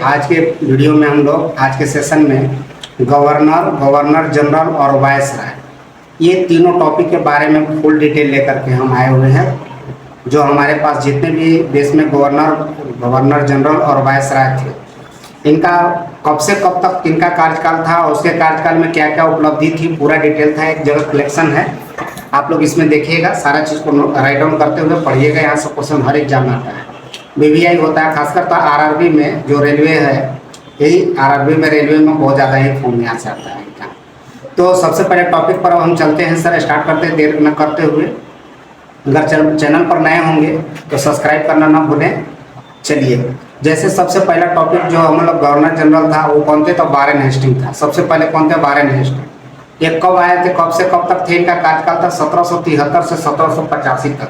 आज के वीडियो में हम लोग आज के सेशन में गवर्नर जनरल और वायसराय ये तीनों टॉपिक के बारे में फुल डिटेल लेकर के हम आए हुए हैं। जो हमारे पास जितने भी देश में गवर्नर जनरल और वायसराय थे, इनका कब से कब तक इनका कार्यकाल था और उसके कार्यकाल में क्या क्या उपलब्धि थी, पूरा डिटेल था। एक जगह कलेक्शन है, आप लोग इसमें देखिएगा, सारा चीज़ को राइट डाउन करते हुए पढ़िएगा। यहाँ से क्वेश्चन हर एग्जाम में आता है, बीबीआई होता है, खासकर तो आरआरबी में जो रेलवे है, यही आरआरबी में रेलवे में बहुत ज़्यादा ही फॉर्म यहाँ से आता है इनका। तो सबसे पहले टॉपिक पर हम चलते हैं सर, स्टार्ट करते हैं देर न करते हुए। अगर चैनल पर नए होंगे तो सब्सक्राइब करना ना भूलें। चलिए, जैसे सबसे पहला टॉपिक जो हम लोग गवर्नर जनरल था वो कौन थे, तो वारेन हेस्टिंग था। सबसे पहले कौन थे, वारेन हेस्टिंग। ये कब आए थे, कब से कब तक थे इनका कार्यकाल था, 1773 से 1785 तक।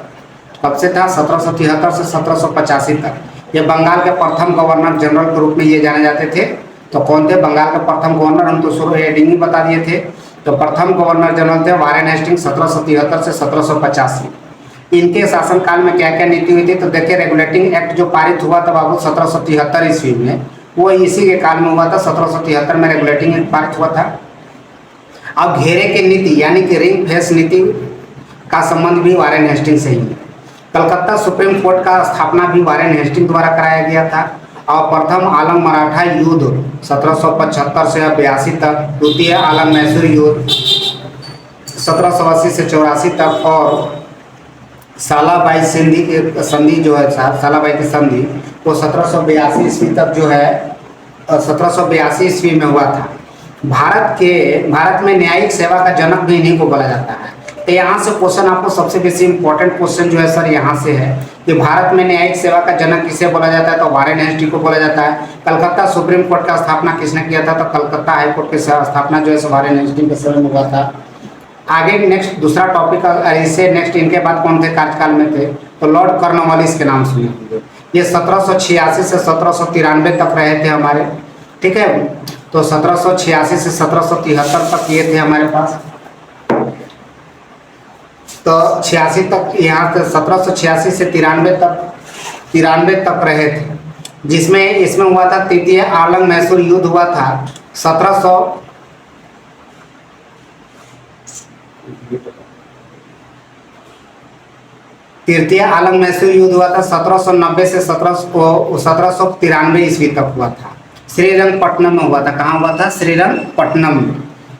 कब से था, 1773 से 1785 तक। ये बंगाल के प्रथम गवर्नर जनरल के रूप में ये जाने जाते थे। तो कौन थे बंगाल के प्रथम गवर्नर, हम तो शुरू हेडिंग ही बता दिए थे। तो प्रथम गवर्नर जनरल थे वारेन हेस्टिंग, 1773 से 1785। इनके शासनकाल में क्या क्या नीति हुई थी, तो देखिए रेगुलेटिंग एक्ट जो पारित हुआ था बाबू 1773 ईस्वी में, वो इसी के काल में हुआ था। 1773 में रेगुलेटिंग एक्ट पारित हुआ था। अब घेरे की नीति यानी कि रिंग फेंस नीति का संबंध भी वारेन हेस्टिंग से ही है। कलकत्ता सुप्रीम कोर्ट का स्थापना भी वारेन हेस्टिंग द्वारा कराया गया था। और प्रथम आलम मराठा युद्ध 1775 से 82 तक, द्वितीय आलम मैसूर युद्ध 1780 से 84 तक, और सालाबाई संधि जो है, सालाबाई की संधि वो 1782 ईस्वी तक जो है, 1782 ईस्वी में हुआ था। भारत में न्यायिक सेवा का जनक भी इन्हीं को बोला जाता है। तो यहाँ से क्वेश्चन आपको सबसे बेसी इंपॉर्टेंट क्वेश्चन जो है सर यहाँ से है कि भारत में न्यायिक सेवा का जनक किसे बोला जाता है, तो वारेन हेस्टिंग को बोला जाता है। कलकत्ता सुप्रीम कोर्ट का स्थापना किसने किया था, तो कलकत्ता हाई कोर्ट की स्थापना जो है वारेन हेस्टिंग के समय में हुआ था। आगे नेक्स्ट दूसरा टॉपिक, इससे नेक्स्ट इनके बाद कौन थे कार्यकाल में थे, तो लॉर्ड कॉर्नवालिस के नाम सुने होंगे। ये 1786 से 1793 तक रहे थे हमारे, ठीक है। तो 1786 से 1773 तक ये थे हमारे पास। तो 86 तक यहाँ से 1786 से 93 तक रहे थे, जिसमें इसमें हुआ था तृतीय आलम मैसूर युद्ध हुआ था 1700। तृतीय आलम मैसूर युद्ध हुआ था 1790 से 1793 ईस्वी तक हुआ था। श्रीरंगपट्टनम में हुआ था। कहाँ हुआ था, श्रीरंगपट्टनम में,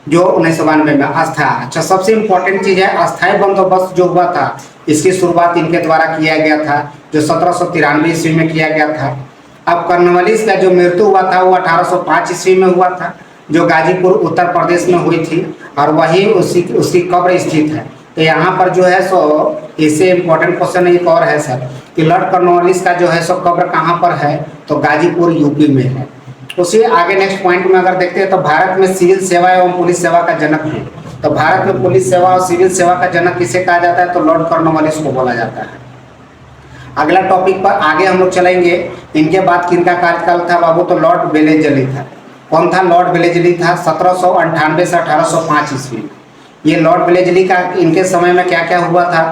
जो 1992 में अस्थायी। अच्छा, सबसे इम्पोर्टेंट चीज है अस्थायी बंदोबस्त जो हुआ था, इसकी शुरुआत इनके द्वारा किया गया था, जो 1793 ईस्वी में किया गया था। अब कॉर्नवालिस का जो मृत्यु हुआ था वो 1805 ईस्वी में हुआ था, जो गाजीपुर उत्तर प्रदेश में हुई थी, और वही उसकी कब्र स्थित है। तो यहाँ पर जो है सो इससे इम्पोर्टेंट क्वेश्चन एक और है सर कि लॉर्ड कॉर्नवालिस का जो है सो कब्र कहाँ पर है, तो गाजीपुर यूपी में है। उसी आगे नेक्स्ट पॉइंट में अगर देखते हैं तो भारत में सिविल सेवा एवं पुलिस सेवा का जनक है। तो भारत में पुलिस सेवा और सिविल सेवा का जनक किसे कहा जाता है, तो लॉर्ड कॉर्नवालिस को बोला जाता है। अगला टॉपिक पर आगे हम लोग चलेंगे। इनके बाद किनका कार्यकाल था बाबू, तो लॉर्ड वेलेस्ली था। कौन था, लॉर्ड वेलेस्ली था 1798 से 1805 ईस्वी में। ये लॉर्ड वेलेस्ली का इनके समय में क्या क्या हुआ था,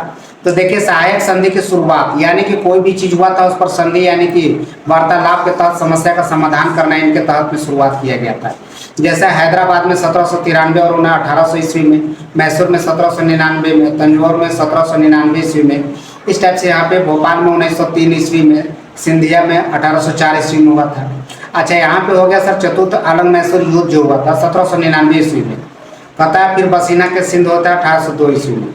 तो देखिए सहायक संधि की शुरुआत, यानी कि कोई भी चीज हुआ था उस पर संधि यानी कि वार्तालाप के तहत समस्या का समाधान करना इनके तहत में शुरुआत किया गया था। जैसे हैदराबाद में 1793 और 1800 ईस्वी में, मैसूर में 1799 में, तंजौर में 1799 ईस्वी में, इस टाइप से यहाँ पे भोपाल में 1903 ईस्वी में, सिंधिया में 1804 ईस्वी में हुआ था। अच्छा, यहाँ पे हो गया सर चतुर्थ आलम मैसूर युद्ध जो हुआ था 1799 ईस्वी में। पता है फिर बसीना के सिंध होता है 1802 ईस्वी में।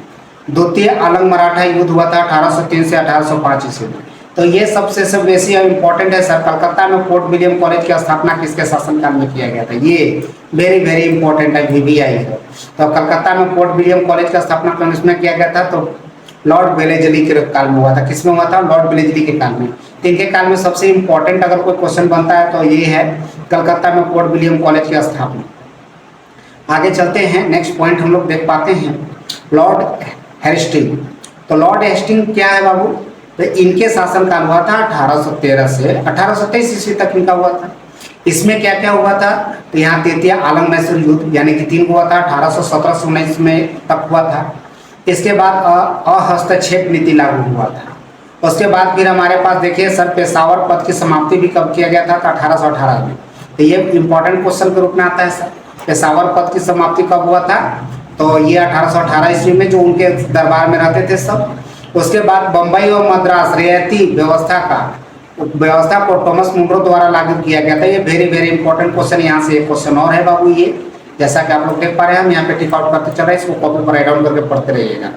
द्वितीय आलम मराठा युद्ध हुआ था 1803 से 1805 ईस्वी में। तो ये सबसे सब बेसी इम्पोर्टेंट है सर। कलकत्ता में फोर्ट विलियम कॉलेज की स्थापना किसके शासनकाल में किया गया था, ये वेरी वेरी इंपॉर्टेंट है, बीबीआई है। तो कलकत्ता में फोर्ट विलियम कॉलेज का स्थापना किसमें किया गया था, तो लॉर्ड वेलेस्ली के काल में हुआ था। किसमें हुआ था, लॉर्ड वेलेस्ली के काल में। इनके काल में सबसे इम्पोर्टेंट अगर कोई क्वेश्चन बनता है तो ये है कलकत्ता में फोर्ट विलियम कॉलेज की स्थापना। आगे चलते हैं, नेक्स्ट पॉइंट हम लोग देख पाते हैं लॉर्ड हेस्टिंग। तो लॉर्ड हेस्टिंग क्या है बाबू, तो इनके शासनकाल हुआ था 1813 से 1823 ईस्वी तक इनका हुआ था। इसमें क्या क्या हुआ था, तो यहाँ तृतीय आलम मैसूर युद्ध यानी कि 3 हुआ था, 1817 से 19 में तक हुआ था। इसके बाद अहस्तक्षेप नीति लागू हुआ था। उसके बाद फिर हमारे पास देखिए सर पेशावर पद की समाप्ति भी कब किया गया था, तो 1818 में। तो ये इंपॉर्टेंट क्वेश्चन के रूप में आता है सर, पेशावर पद की समाप्ति कब हुआ था, तो ये 1818 ईस्वी में, जो उनके दरबार में रहते थे सब। उसके बाद बम्बई और मद्रास रियायती व्यवस्था को थॉमस मुनरो द्वारा लागू किया गया था। ये वेरी वेरी इंपॉर्टेंट क्वेश्चन, यहाँ से एक क्वेश्चन और है बाबू, ये जैसा कि आप लोग देख पा रहे हैं, हम यहाँ पे टिक आउट करते चल रहे हैं, इसको कॉपी पर राइट डाउन करके पढ़ते रहिएगा।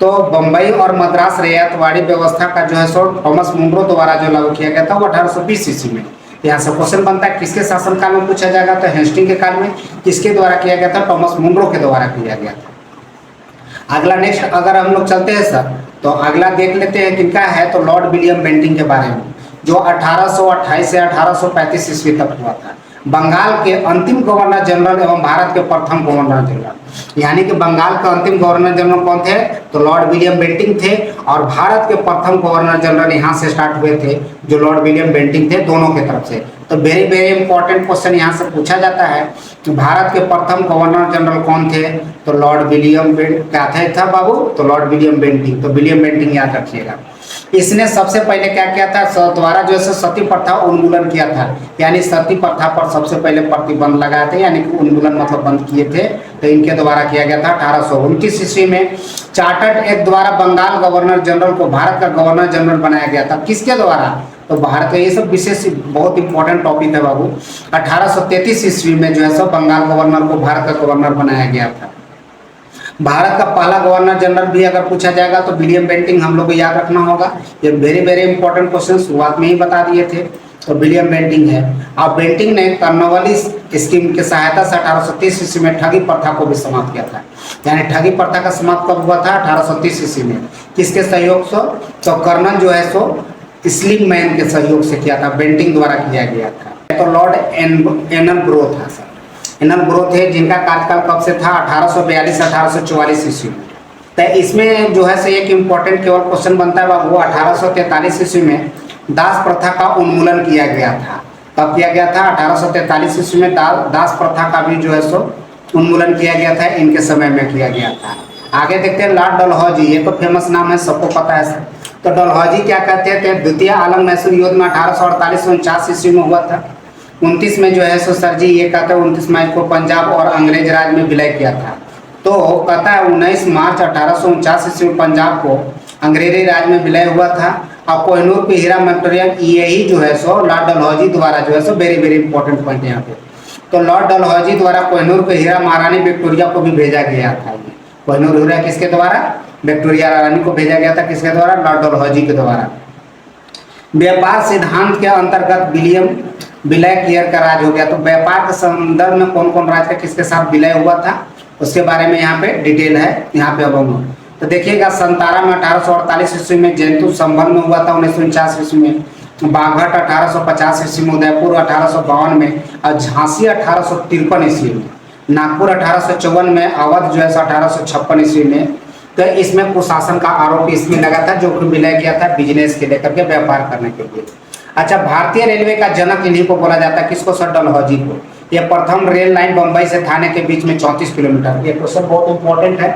तो बम्बई और मद्रास रियायतवाड़ी व्यवस्था का जो है सो थॉमस मुनरो द्वारा जो लागू किया गया था वो 1820 ईस्वी में। यहाँ से क्वेश्चन बनता है किसके शासनकाल में पूछा जाएगा, तो हेस्टिंग के काल में। किसके द्वारा किया गया था, थॉमस मुनरो के द्वारा किया गया था। अगला नेक्स्ट अगर हम लोग चलते हैं सर, तो अगला देख लेते हैं किनका है, तो लॉर्ड विलियम बेंटिंक के बारे में, जो 1828 से 1835 ईस्वी तक हुआ था। बंगाल के अंतिम गवर्नर जनरल एवं भारत के प्रथम गवर्नर जनरल, यानी कि बंगाल का अंतिम गवर्नर जनरल कौन थे, तो लॉर्ड विलियम बेंटिंक थे। और भारत के प्रथम गवर्नर जनरल यहाँ से स्टार्ट हुए थे, जो लॉर्ड विलियम बेंटिंक थे, दोनों की तरफ से। तो वेरी वेरी इंपॉर्टेंट क्वेश्चन यहाँ से पूछा जाता है कि भारत के प्रथम गवर्नर जनरल कौन थे, तो लॉर्ड विलियम क्या था बाबू, तो लॉर्ड विलियम बेंटिंक। तो विलियम बेंटिंक याद रखिएगा। इसने सबसे पहले क्या किया था, द्वारा जो है सती प्रथा उन्मूलन किया था, यानी सती प्रथा पर सबसे पहले प्रतिबंध लगाए थे, यानी कि उन्मूलन मतलब बंद किए थे। तो इनके द्वारा किया गया था 1829 ईस्वी में। चार्टर्ड एक्ट द्वारा बंगाल गवर्नर जनरल को भारत का गवर्नर जनरल बनाया गया था। किसके द्वारा, तो भारत का, ये सब विशेष बहुत इंपॉर्टेंट टॉपिक है बाबू। 1833 ईस्वी में जो है सो बंगाल गवर्नर को भारत का गवर्नर बनाया गया था। भारत का पहला गवर्नर जनरल भी अगर पूछा जाएगा तो विलियम बेंटिंक हम लोग को याद रखना होगा। ये वेरी वेरी इंपॉर्टेंट क्वेश्चन शुरुआत में ही बता दिए थे, तो विलियम बेंटिंक है। और बेंटिंक ने कर्नवालिस स्कीम की सहायता से 1830 ईस्वी में ठगी प्रथा को भी समाप्त किया था। यानी ठगी प्रथा का समाप्त कब हुआ था, 1830 ईस्वी में। किसके सहयोग से, तो कर्नल जो है सो स्लिंग मैन के सहयोग से किया था, बेंटिंक द्वारा किया गया था। तो लॉर्ड एनल ग्रो था सर, एनल ग्रो थे, जिनका कार्यकाल कब से था, 1842 1844 ईस्वी में। तो इसमें जो है से एक इम्पोर्टेंट केवल क्वेश्चन बनता है वो 1843 ईस्वी में दास प्रथा का उन्मूलन किया गया था। कब किया गया था, 1843 ईस्वी में दास प्रथा का भी जो है सो उन्मूलन किया गया था, इनके समय में किया गया था। आगे देखते हैं लॉर्ड डलहौजी, ये तो फेमस नाम है, सबको पता है सर। तो डलहौजी क्या कहते थे, द्वितीय आलम मैसूर युद्ध में 1848 से 49 ईस्वी में हुआ था। 29 में जो है सो सर जी ये कहते हैं 29 मार्च को पंजाब और अंग्रेज राज में विलय किया था। तो कहता है 19 मार्च 1849 ईस्वी में पंजाब को अंग्रेजी राज में विलय हुआ था। और कोहिनूर पे हीरा विक्टोरिया, यही जो है सो लॉर्ड डलहौजी द्वारा जो है so very very important point यहाँ पे। तो लॉर्ड डलहौजी द्वारा कोहिनूर पे हीरा महारानी विक्टोरिया को भी भेजा गया था। कोहिनूर हीरा किसके द्वारा, विक्टोरिया रानी को भेजा गया था, किसके द्वारा, लॉर्ड डलहौजी के द्वारा। व्यापार सिद्धांत के अंतर्गत विलियम विलय क्लियर का राज हो गया। तो व्यापार के संदर्भ में कौन कौन राज का किसके साथ विलय हुआ था, उसके बारे में यहाँ पे डिटेल है, यहाँ पे अब हम तो देखिएगा। संतारा में 1848 ईस्वी में, जैतून संभल में हुआ था 1949 ईस्वी में, बाघट 1850 ईस्वी में, उदयपुर 1852 में, और झांसी 1853 ईस्वी में, नागपुर 1854 में, अवध जो है 1856 ईस्वी में। तो इसमें कुशासन का आरोप इसमें लगा था, जो कि विलय किया था बिजनेस के लेकर के, व्यापार करने के लिए। अच्छा, भारतीय रेलवे का जनक इन्हीं को बोला जाता है, किसको सर, डलहौजी को। ये प्रथम रेल लाइन बम्बई से थाने के बीच में 34 किलोमीटर। ये क्वेश्चन बहुत इंपॉर्टेंट है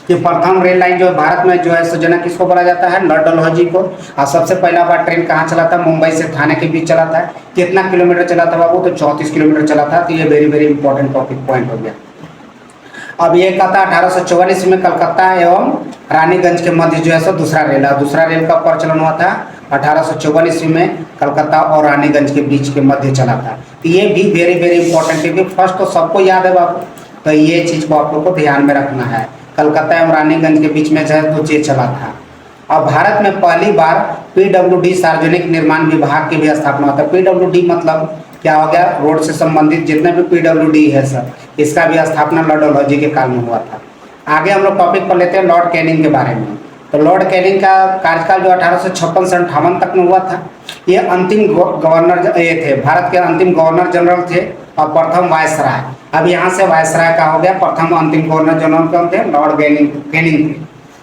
कि प्रथम रेल लाइन जो भारत में जो है सो जनक किसको बोला जाता है, लॉर्ड डलहौजी को। और सबसे पहला बार ट्रेन कहाँ चला था, मुंबई से थाने के बीच चला था। कितना किलोमीटर चला था बाबू, तो 34 किलोमीटर चला था। तो ये very very important topic point हो गया। अब ये कहता 1844 में कलकत्ता एवं रानीगंज के मध्य जो है सो दूसरा रेल का प्रचलन हुआ था 1854 ईस्वी में, कलकत्ता और रानीगंज के बीच के मध्य चला था। तो ये भी वेरी वेरी इंपॉर्टेंट है, क्योंकि फर्स्ट तो सबको याद है बाबू, तो ये चीज़ को आप लोग को ध्यान में रखना है। कलकत्ता एवं रानीगंज के बीच में जो है तो ये चला था। अब भारत में पहली बार PWD सार्वजनिक निर्माण विभाग की भी स्थापना होता है। PWD मतलब क्या हो गया, रोड से संबंधित जितने भी PWD है सर, इसका भी स्थापना लॉर्ड डलहौजी के काल में हुआ था। आगे हम लोग टॉपिक पर लेते हैं लॉर्ड कैनिंग के बारे में। तो लॉर्ड कैनिंग का कार्यकाल जो 1856 से 58 तक में हुआ था। ये अंतिम गवर्नर ये थे, भारत के अंतिम गवर्नर जनरल थे और प्रथम वायसराय। अब यहाँ से वायसराय का हो गया, प्रथम अंतिम गवर्नर जनरल कौन थे, लॉर्ड कैनिंग थे।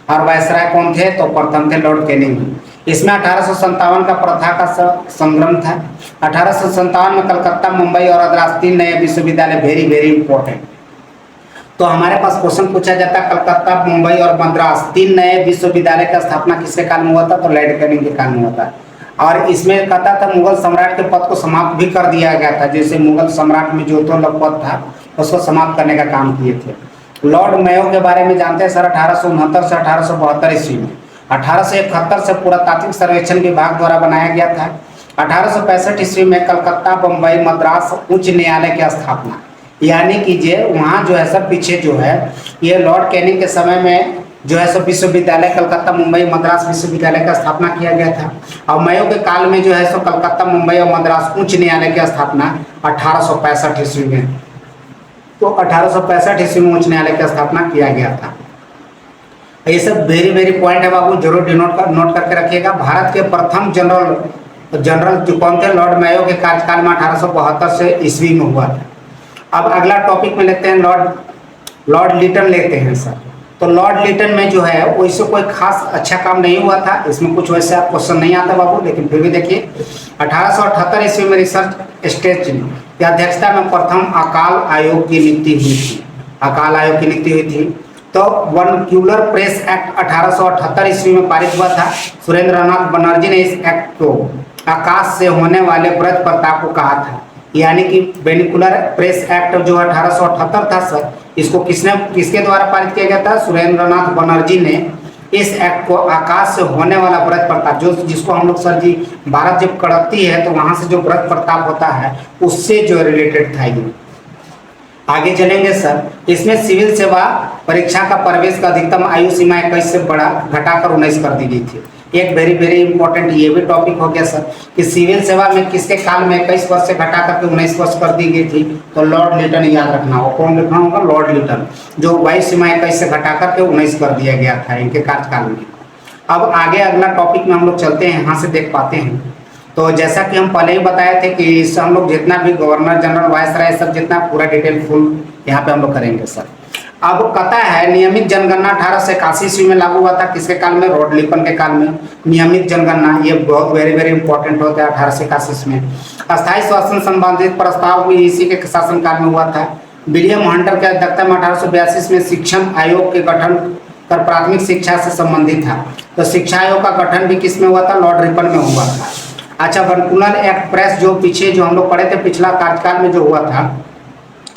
और वायसराय कौन थे, तो प्रथम थे लॉर्ड कैनिंग। इसमें 1857 का प्रथा का संग्राम था। 1857 में कलकत्ता, मुंबई और मद्रास 3 नए विश्वविद्यालय, वेरी वेरी इंपॉर्टेंट। तो हमारे पास क्वेश्चन पूछा जाता है कलकत्ता, मुंबई और मद्रास 3 नए विश्वविद्यालय का स्थापना किसके काल में हुआ था? तो लॉर्ड कैनिंग के काल में हुआ था। और इसमें कहता था मुगल सम्राट के पद को समाप्त भी कर दिया गया था, जैसे मुगल सम्राट में जो तो पद था उसको समाप्त करने का काम किए थे। लॉर्ड मेयो के बारे में जानते हैं सर, 1869 से 1872 ईस्वी में। 1871 से पुरातात्विक सर्वेक्षण विभाग द्वारा बनाया गया था। 1865 ईस्वी में कलकत्ता, बम्बई, मद्रास उच्च न्यायालय की स्थापना, यानी कि वहाँ जो है सर पीछे जो है ये लॉर्ड कैनिंग के समय में जो है सो विश्वविद्यालय कलकत्ता, मुंबई, मद्रास विश्वविद्यालय का स्थापना किया गया था। और मेयो के काल में जो है सो कलकत्ता, मुंबई और मद्रास उच्च न्यायालय की स्थापना 1865 ईस्वी में। तो 1865 ईस्वी में उच्च न्यायालय की स्थापना किया गया था। ये सब वेरी वेरी पॉइंट है बाबू, जरूर नोट करके रखिएगा। भारत के प्रथम जनरल जो कौन थे? लॉर्ड मेयो के कार्यकाल में 1872 से ईस्वी में हुआ था। अब अगला टॉपिक में लेते हैं लॉर्ड लिटन लेते हैं सर। तो लॉर्ड लिटन में जो है वैसे कोई खास अच्छा काम नहीं हुआ था, इसमें कुछ वैसे क्वेश्चन नहीं आता बाबू, लेकिन फिर भी देखिए 1878 ईस्वी में रिसर्च स्टेट की अध्यक्षता में प्रथम अकाल आयोग की नियुक्ति हुई थी। अकाल आयोग की नियुक्ति हुई थी। तो वर्नाक्यूलर प्रेस एक्ट 1878 ईस्वी में पारित हुआ था। सुरेंद्रनाथ बनर्जी ने इस एक्ट को आकाश से होने वाले ब्रज प्रताप को कहा था, यानी कि वर्नाक्यूलर प्रेस एक्ट जो 1878 था सर, इसको किसके द्वारा पारित किया गया था? सुरेंद्रनाथ बनर्जी ने इस एक्ट को आकाश से होने वाला ब्रज प्रताप, जिसको हम लोग सर जी भारत जब कड़कती है तो वहां से जो ब्रज प्रताप होता है उससे जो रिलेटेड था ये। आगे चलेंगे सर, इसमें सिविल सेवा परीक्षा का प्रवेश का अधिकतम आयु सीमा 21 से घटाकर 19 कर दी गई थी। एक वेरी वेरी इंपॉर्टेंट ये भी टॉपिक हो गया सर कि सिविल सेवा में किसके काल में 21 वर्ष से घटा करके 19 वर्ष कर दी गई थी? तो लॉर्ड लिटन याद रखना होगा। कौन लिखना होगा? लॉर्ड लिटन, जो आयु सीमा 21 से घटा करके 19 कर दिया गया था इनके कार्यकाल में। अब आगे अगला टॉपिक में हम लोग चलते हैं, यहाँ से देख पाते हैं। तो जैसा कि हम पहले ही बताए थे कि इससे हम लोग जितना भी गवर्नर जनरल वायसराय सब जितना पूरा डिटेल फुल यहाँ पे हम लोग करेंगे सर। अब कहता है नियमित जनगणना 1881 ईस्वी में लागू हुआ था। किसके काल में? लॉर्ड लिटन के काल में नियमित जनगणना, ये बहुत वेरी वेरी इंपॉर्टेंट होता है 1881 में। अस्थायी शासन संबंधित प्रस्ताव भी इसी के शासनकाल में हुआ था। विलियम हंटर के अध्यक्षता में 1882 में शिक्षण आयोग के गठन कर प्राथमिक शिक्षा से संबंधित था। तो शिक्षा आयोग का गठन भी किस में हुआ था? लॉर्ड रिपन में हुआ था। अच्छा, वर्नाक्यूलर एक्ट प्रेस जो पीछे जो हम लोग पढ़े थे पिछला कार्यकाल में जो हुआ था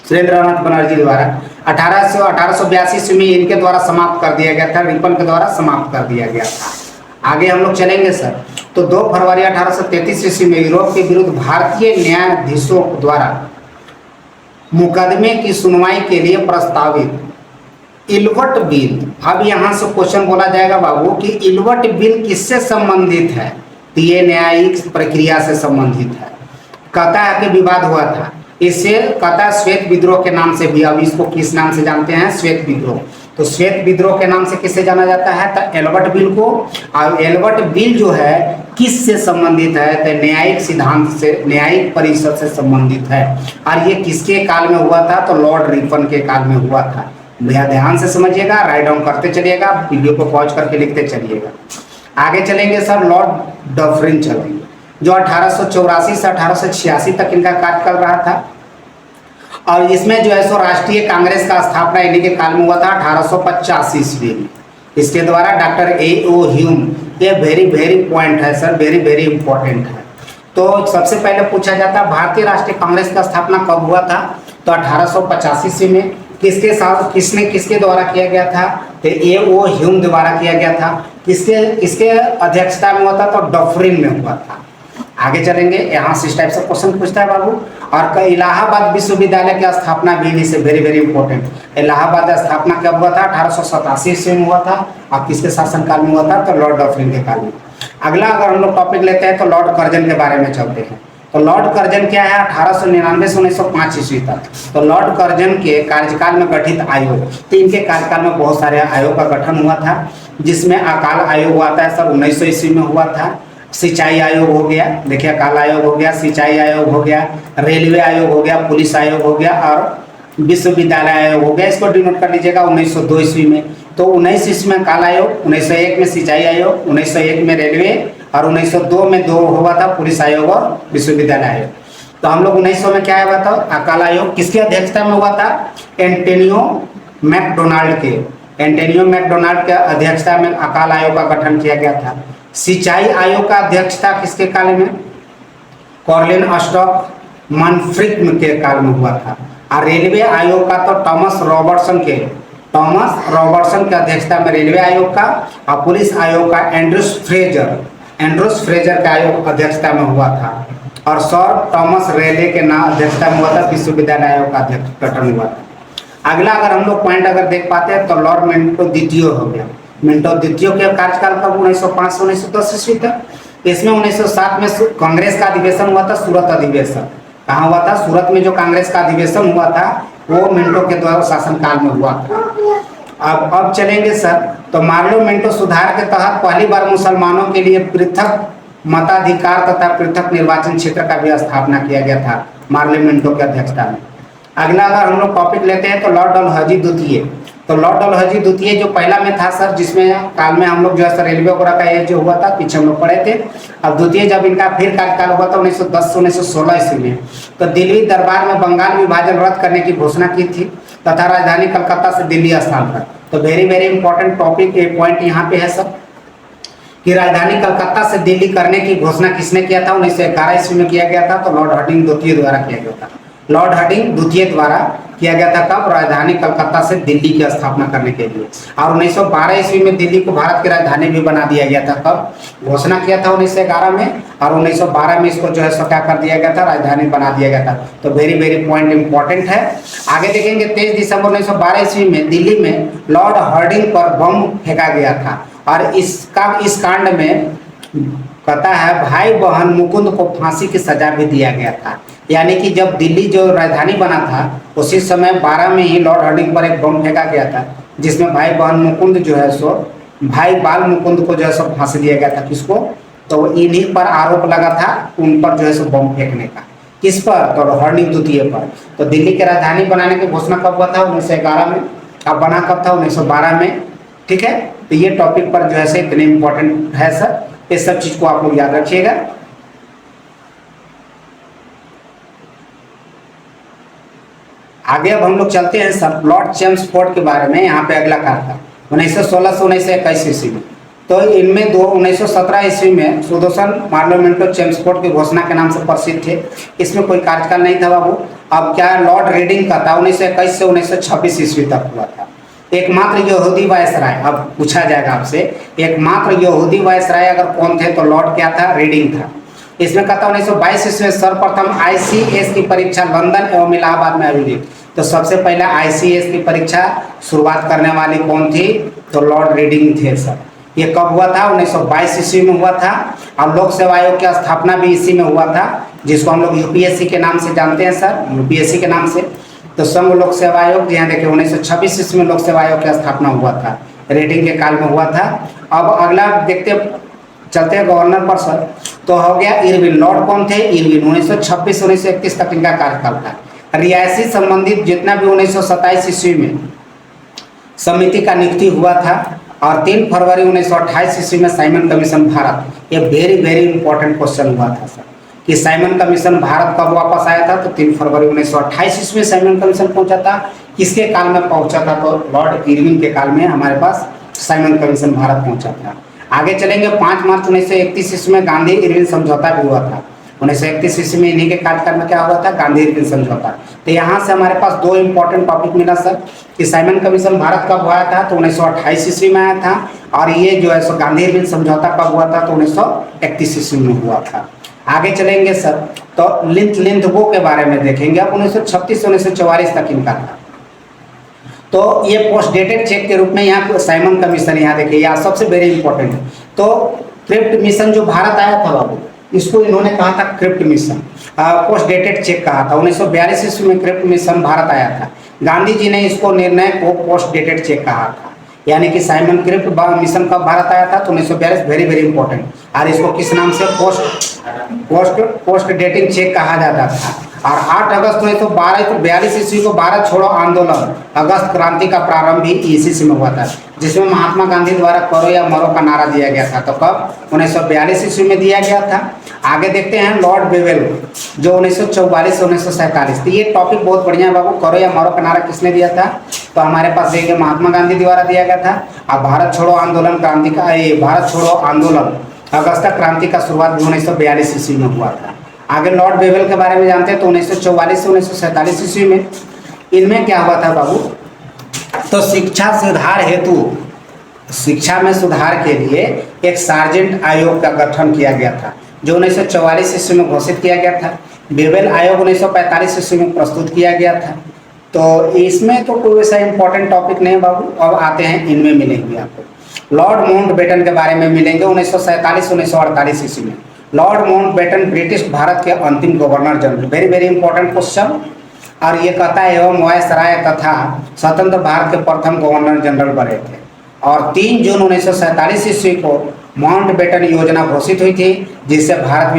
सुरेंद्रनाथ बनर्जी द्वारा 1882 ईस्वी में इनके द्वारा समाप्त कर दिया गया था, रिपन के द्वारा समाप्त कर दिया गया था। आगे हम लोग चलेंगे सर। तो 2 फरवरी 1833 ईस्वी में यूरोप के विरुद्ध भारतीय न्यायाधीशों द्वारा मुकदमे की सुनवाई के लिए प्रस्तावित इल्वर्ट बिल। अब यहाँ से क्वेश्चन बोला जाएगा बाबू कि इल्वर्ट बिल किससे संबंधित है? तो ये न्यायिक प्रक्रिया से संबंधित है। कहता है कि विवाद हुआ था, इससे कहता है श्वेत विद्रोह के नाम से भी। अब इसको किस नाम से जानते हैं? श्वेत विद्रोह। तो श्वेत विद्रोह के नाम से किससे जाना जाता है? तो एल्बर्ट बिल को। और एल्बर्ट बिल जो है किस से संबंधित है? तो न्यायिक सिद्धांत से, न्यायिक परिषद से संबंधित है। और ये किसके काल में हुआ था? तो लॉर्ड रिपन के काल में हुआ था। भैया ध्यान से समझिएगा, राइट डाउन करते चलिएगा, वीडियो को पॉज करके लिखते चलिएगा। आगे चलेंगे सर, लॉर्ड डफरिन चलेंगे जो 1884 से 1886 तक इनका कार्यकाल रहा था। और इसमें जो है सो राष्ट्रीय कांग्रेस का स्थापना इन्हीं के काल में हुआ था 1850 ईस्वी में। इसके द्वारा डॉक्टर A.O. ह्यूम, ये वेरी वेरी पॉइंट है सर, वेरी वेरी इंपॉर्टेंट है। तो सबसे पहले पूछा जाता है भारतीय राष्ट्रीय कांग्रेस का स्थापना कब हुआ था? तो 1850 ईस्वी में। किसके साथ, किसके द्वारा किया गया था? तो A.O. ह्यूम द्वारा किया गया था। किसके अध्यक्षता में हुआ था? तो डफरिन में हुआ था। आगे चलेंगे, यहाँ से इस टाइप से क्वेश्चन पूछता है बाबू। और इलाहाबाद विश्वविद्यालय की स्थापना भी इन्हीं से वेरी वेरी इंपॉर्टेंट। इलाहाबाद स्थापना कब हुआ था? 1887 ईस्वी में हुआ था। और किसके शासनकाल में हुआ था? तो लॉर्ड डफरिन के काल में। अगला अगर हम लोग टॉपिक लेते हैं तो लॉर्ड कर्जन के बारे में चलते हैं। तो लॉर्ड कर्जन क्या है? 1899 से 1905 ईस्वी तक। तो लॉर्ड कर्जन के कार्यकाल में गठित आयोग, तो इनके कार्यकाल में बहुत सारे आयोग का गठन हुआ था, जिसमें अकाल आयोग हुआ था सर 1900 ईस्वी में हुआ था। सिंचाई आयोग हो गया, देखिए अकाल आयोग हो गया, सिंचाई आयोग हो गया, रेलवे आयोग हो गया, पुलिस आयोग हो गया और विश्वविद्यालय आयोग हो गया। इसको डिनोट कर लीजिएगा 1902 ईस्वी में। तो 19 ईस्वी में काल आयोग, 1901 में सिंचाई आयोग, 1901 में रेलवे और 1902 में 2 हुआ था पुलिस आयोग और विश्वविद्यालय आयोग। तो हम लोग 1900 में क्या हुआ था? अकाल आयोग। किसकी अध्यक्षता में हुआ था? एंटोनियो मैकडोनाल्ड के एंटोनियो मैकडोनाल्ड के अध्यक्षता में अकाल आयोग का गठन किया गया था। सिंचाई आयोग का अध्यक्षता किसके काल में? कॉर्लिन अस्टॉक मनफ्रिक के काल में हुआ था। और रेलवे आयोग का तो टॉमस रॉबर्टसन के अध्यक्षता में रेलवे आयोग का, और पुलिस आयोग का एंड्रूस फ्रेजर के आयोग अध्यक्षता में हुआ था। और सर थॉमस रेले के नाम अध्यक्षता में हुआ था। विश्वविद्यालय आयोग का अध्यक्ष गठन हुआ था। अगला अगर हम लोग पॉइंट अगर देख पाते हैं तो लॉर्ड मिंटो द्वितीय हो गया। मिंटो द्वितीय के कार्यकाल कब? 1905 से 1910 ईस्वी तक। इसमें 1907 में कांग्रेस का अधिवेशन हुआ था, सूरत अधिवेशन। कहाँ हुआ था? सूरत में जो कांग्रेस का अधिवेशन हुआ था वो मिंटो के द्वारा शासनकाल में हुआ था। अब चलेंगे सर, तो मार्लो मिंटो सुधार के तहत पहली बार मुसलमानों के लिए पृथक मताधिकार तथा पृथक निर्वाचन क्षेत्र का भी स्थापना किया गया था मार्लो मिंटो की अध्यक्षता में। अगला अगर हम लोग टॉपिक लेते हैं तो लॉर्ड डलहौजी द्वितीय। तो लॉर्ड डलहौजी द्वितीय जो पहला में था सर, जिसमें काल में हम लोग जो है सर रेलवे वगैरह का ये जो हुआ था पीछे हम लोग पढ़े थे। अब द्वितीय जब इनका फिर कार्यकाल हुआ था 1910 से 1916 ईस्वी में, तो दिल्ली दरबार में बंगाल विभाजन रद्द करने की घोषणा की थी तथा राजधानी कलकत्ता से दिल्ली स्थानांतरण। तो वेरी इंपॉर्टेंट टॉपिक पॉइंट यहाँ पे है सर कि राजधानी कलकत्ता से दिल्ली करने की घोषणा किसने किया था? 1911 ईस्वी में किया गया था। तो लॉर्ड हार्डिंग द्वितीय द्वारा किया गया था। लॉर्ड हार्डिंग द्वितीय द्वारा किया गया था। कब? राजधानी कलकत्ता से दिल्ली की स्थापना करने के लिए। और 1912 ईस्वी में दिल्ली को भारत की राजधानी भी बना दिया गया था। कब घोषणा किया था? 1911 में। और 1912 में इसको जो है सो क्या कर दिया गया था? राजधानी बना दिया गया था। तो वेरी पॉइंट इंपॉर्टेंट है। आगे देखेंगे 23 दिसंबर 1912 ईस्वी में दिल्ली में लॉर्ड हार्डिंग पर बम फेंका गया था। और इस कांड में कहता है भाई बहन मुकुंद को फांसी की सजा भी दिया गया था। यानी कि जब दिल्ली जो राजधानी बना था उसी समय 12 में ही लॉर्ड हार्डिंग पर एक बम फेंका गया था, जिसमें भाई बहन मुकुंद जो है सो भाई बाल मुकुंद को जो है सो फांसी दिया गया था। किसको? तो इन्हीं पर आरोप लगा था उन पर जो है सो बम फेंकने का। किस पर? तो हार्डिंग द्वितीय पर। तो दिल्ली की राजधानी बनाने की घोषणा कब हुआ था? 1911 में। अब बना कब था? 1912 में। ठीक है, तो ये टॉपिक पर जो है सो इतने इंपॉर्टेंट है सर, इस सब चीज को आप लोग याद रखिएगा। आगे अब हम लोग चलते हैं सर लॉर्ड चेम्सफोर्ड के बारे में। यहाँ पे अगला कार्यकाल 1916 से 1921 ईस्वी में। तो इनमें 1917 ईस्वी में सुदर्शन मार्लो मिंटो चेम्सफोर्ड की घोषणा के नाम से प्रसिद्ध थे। इसमें कोई कार्यकाल नहीं था बाबू। अब क्या लॉर्ड रीडिंग का था? 1921 से 1926 ईस्वी तक हुआ था। एकमात्र यहूदी वायसराय, अब पूछा जाएगा आपसे, एकमात्र यहूदी वायसराय अगर कौन थे तो लॉर्ड क्या था? रीडिंग था। इसमें कहता 1922 ईस्वी में सर्वप्रथम ICS की परीक्षा लंदन एवं इलाहाबाद में आयोजित। तो सबसे पहले ICS की परीक्षा शुरुआत करने वाली कौन थी? तो लॉर्ड रीडिंग थे सर। ये कब हुआ था? 1922 ईस्वी में हुआ था। और लोक सेवा आयोग की स्थापना भी इसी में हुआ था, जिसको हम लोग UPSC के नाम से जानते हैं सर, UPSC के नाम से। तो संघ लोक सेवा आयोग, यहाँ देखिए 1926 ईस्वी में लोक सेवा आयोग की स्थापना हुआ था, रीडिंग के काल में हुआ था। अब अगला देखते चलते हैं गवर्नर पर सर। तो हो गया इरविन। लॉर्ड कौन थे? इरविन। 1926 1931 तक इनका कार्यकाल था। रियासी संबंधित जितना भी 1927 ईस्वी में समिति का नियुक्ति हुआ था। और 3 फरवरी 1928 ईस्वी में साइमन कमीशन भारत, ये वेरी इंपॉर्टेंट क्वेश्चन हुआ था सर कि साइमन कमीशन भारत कब वापस आया था? तो 3 फरवरी 1928 ईस्वी में साइमन कमीशन पहुंचा था। किसके काल में पहुंचा था? तो लॉर्ड इरविन के काल में हमारे पास साइमन कमीशन भारत पहुंचा था। आगे चलेंगे 5 मार्च 1931 ईस्वी में गांधी इरविन समझौता भी हुआ था। 1931 ईस्वी में इन्हीं के कार्यकाल में क्या हुआ था? गांधी इरविन समझौता। तो यहाँ से हमारे पास 2 इंपॉर्टेंट टॉपिक मिला सर कि साइमन कमीशन भारत कब आया था? तो 1928 ईस्वी में आया था। और ये जो है सो गांधी इरविन समझौता कब हुआ था? तो 1931 ईस्वी में हुआ था। आगे चलेंगे सर तो लिंथगो के बारे में देखेंगे। अब 1936 से 1944 तक इनका था। तो ये पोस्ट डेटेड चेक के रूप में यहाँ साइमन कमीशन, यहाँ देखिए यहाँ सबसे वेरी इंपॉर्टेंट है। तो क्रिप्ट मिशन जो भारत आया था बाबू, इसको इन्होंने कहा था crypt mission, post dated cheque कहा था। 1942 ईस्वी में क्रिप्ट मिशन भारत आया था। गांधी जी ने इसको निर्णय को पोस्ट डेटेड चेक कहा था। यानी कि साइमन क्रिप्ट मिशन कब भारत आया था? तो 1942, वेरी इंपॉर्टेंट। और इसको किस नाम से? पोस्ट डेटिंग चेक कहा जाता था। और 8 अगस्त 1942 ईस्वी को भारत छोड़ो आंदोलन, अगस्त क्रांति का प्रारंभ भी इसी में हुआ था, जिसमें महात्मा गांधी द्वारा करो या मरो का नारा दिया गया था। तो कब? 1942 ईस्वी में दिया गया था। आगे देखते हैं लॉर्ड बेवेल जो 1944 से 1947। तो ये टॉपिक बहुत बढ़िया है बाबू। करो या मरो का नारा किसने दिया था? तो हमारे पास देखिए महात्मा गांधी द्वारा दिया गया था। अब भारत छोड़ो आंदोलन क्रांति का ये भारत छोड़ो आंदोलन अगस्त क्रांति का शुरुआत भी 1942 ईस्वी में हुआ था। आगे लॉर्ड बेवेल के बारे में जानते हैं तो 1944 से 1947 ईस्वी में इनमें क्या हुआ था बाबू, तो शिक्षा सुधार हेतु शिक्षा में सुधार के लिए एक सार्जेंट आयोग का गठन किया गया था जो 1944 ईस्वी में घोषित किया गया था। बेवेल आयोग 1945 ईस्वी में प्रस्तुत किया गया था। तो इसमें तो कोई ऐसा इंपॉर्टेंट टॉपिक नहीं बाबू। अब आते हैं इनमें मिलेंगे आपको लॉर्ड माउंटबेटन के बारे में मिलेंगे 1947-1948 ईस्वी में। लॉर्ड माउंटबेटन ब्रिटिश भारत के अंतिम governor general, very very important question. और ये कहता एवं वायसराय तथा स्वतंत्र भारत के प्रथम गवर्नर जनरल बने थे। और 3 जून 1947 ईस्वी को माउंटबेटन योजना घोषित हुई थी जिससे भारत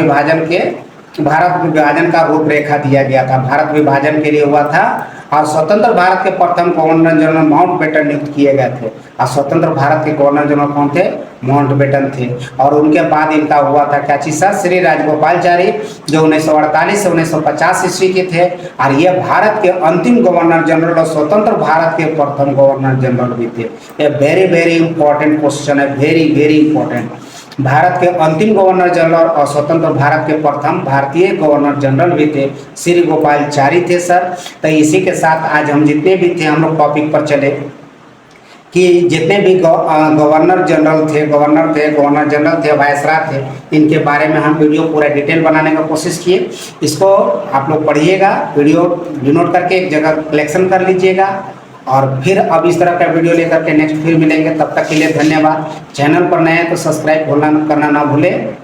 विभाजन का रूपरेखा दिया गया था। भारत विभाजन के लिए हुआ था और स्वतंत्र भारत के प्रथम गवर्नर जनरल माउंटबेटन नियुक्त किए गए थे। और स्वतंत्र भारत के गवर्नर जनरल कौन थे? माउंटबेटन थे। और उनके बाद इनका हुआ था क्या चीज सर? श्री राजगोपालचारी जो 1948 से 1950 ईस्वी के थे। और ये भारत के अंतिम गवर्नर जनरल और स्वतंत्र भारत के प्रथम गवर्नर जनरल भी थे। ये वेरी वेरी इंपॉर्टेंट क्वेश्चन है, वेरी वेरी इंपॉर्टेंट। भारत के अंतिम गवर्नर जनरल और स्वतंत्र भारत के प्रथम भारतीय गवर्नर जनरल भी थे, श्री गोपालचारी थे सर। तो इसी के साथ आज हम जितने भी थे हम लोग टॉपिक पर चले कि जितने भी गवर्नर जनरल थे, वायसरा थे, इनके बारे में हम वीडियो पूरा डिटेल बनाने का कोशिश किए। इसको आप लोग पढ़िएगा, वीडियो डिनोट करके एक जगह कलेक्शन कर लीजिएगा और फिर अब इस तरह का वीडियो लेकर के नेक्स्ट फिर मिलेंगे। तब तक के लिए धन्यवाद। चैनल पर नए हैं तो सब्सक्राइब करना ना भूलें।